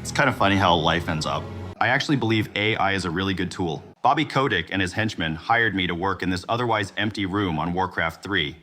It's kind of funny how life ends up. I actually believe AI is a really good tool. Bobby Kotick and his henchmen hired me to work in this otherwise empty room on Warcraft 3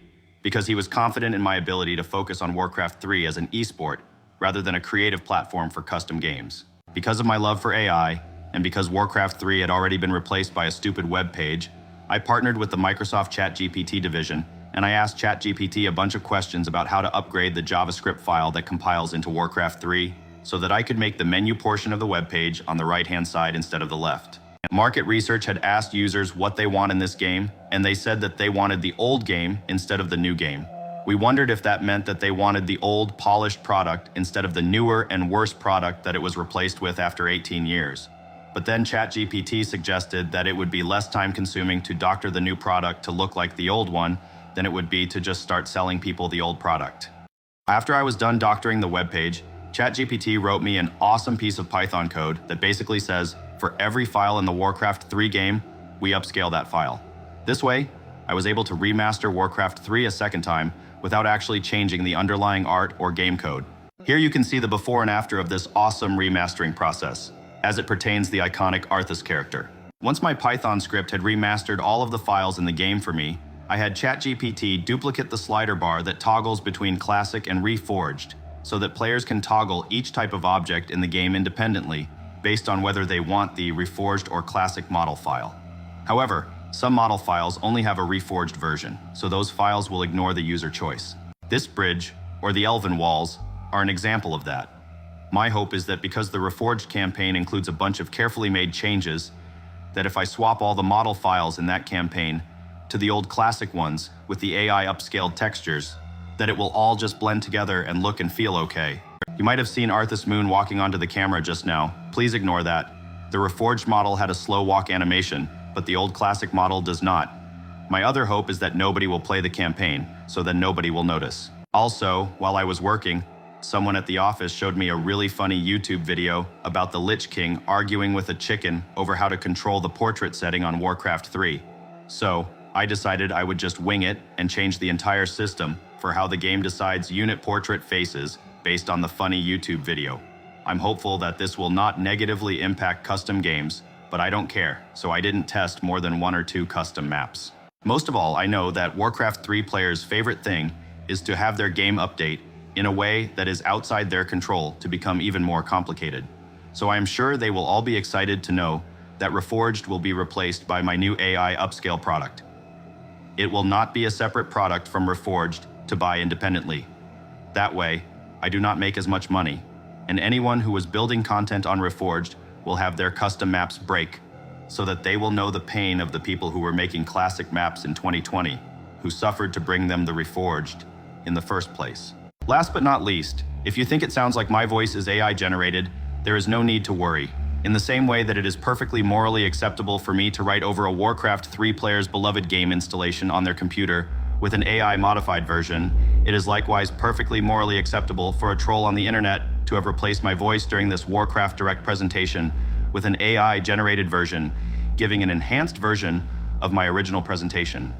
because he was confident in my ability to focus on Warcraft 3 as an esport rather than a creative platform for custom games. Because of my love for AI, and because Warcraft 3 had already been replaced by a stupid web page, I partnered with the Microsoft ChatGPT division, and I asked ChatGPT a bunch of questions about how to upgrade the JavaScript file that compiles into Warcraft 3 so that I could make the menu portion of the web page on the right-hand side instead of the left. Market research had asked users what they want in this game, and they said that they wanted the old game instead of the new game. We wondered if that meant that they wanted the old, polished product instead of the newer and worse product that it was replaced with after 18 years. But then ChatGPT suggested that it would be less time-consuming to doctor the new product to look like the old one than it would be to just start selling people the old product. After I was done doctoring the web page, ChatGPT wrote me an awesome piece of Python code that basically says, for every file in the Warcraft 3 game, we upscale that file. This way, I was able to remaster Warcraft 3 a second time without actually changing the underlying art or game code. Here you can see the before and after of this awesome remastering process, as it pertains to the iconic Arthas character. Once my Python script had remastered all of the files in the game for me, I had ChatGPT duplicate the slider bar that toggles between Classic and Reforged, so that players can toggle each type of object in the game independently, based on whether they want the Reforged or Classic model file. However, some model files only have a Reforged version, so those files will ignore the user choice. This bridge, or the Elven Walls, are an example of that. My hope is that because the Reforged campaign includes a bunch of carefully made changes, that if I swap all the model files in that campaign to the old Classic ones with the AI upscaled textures, that it will all just blend together and look and feel okay. You might have seen Arthas Moon walking onto the camera just now. Please ignore that. The Reforged model had a slow walk animation, but the old Classic model does not. My other hope is that nobody will play the campaign, so then nobody will notice. Also, while I was working, someone at the office showed me a really funny YouTube video about the Lich King arguing with a chicken over how to control the portrait setting on Warcraft 3. So, I decided I would just wing it and change the entire system for how the game decides unit portrait faces based on the funny YouTube video. I'm hopeful that this will not negatively impact custom games, but I don't care, so I didn't test more than 1 or 2 custom maps. Most of all, I know that Warcraft 3 players' favorite thing is to have their game update in a way that is outside their control to become even more complicated. So I am sure they will all be excited to know that Reforged will be replaced by my new AI upscale product. It will not be a separate product from Reforged to buy independently. That way, I do not make as much money, and anyone who is building content on Reforged will have their custom maps break, so that they will know the pain of the people who were making classic maps in 2020, who suffered to bring them the Reforged in the first place. Last but not least, if you think it sounds like my voice is AI generated, there is no need to worry. In the same way that it is perfectly morally acceptable for me to write over a Warcraft 3 player's beloved game installation on their computer with an AI modified version, it is likewise perfectly morally acceptable for a troll on the internet to have replaced my voice during this Warcraft Direct presentation with an AI generated version, giving an enhanced version of my original presentation.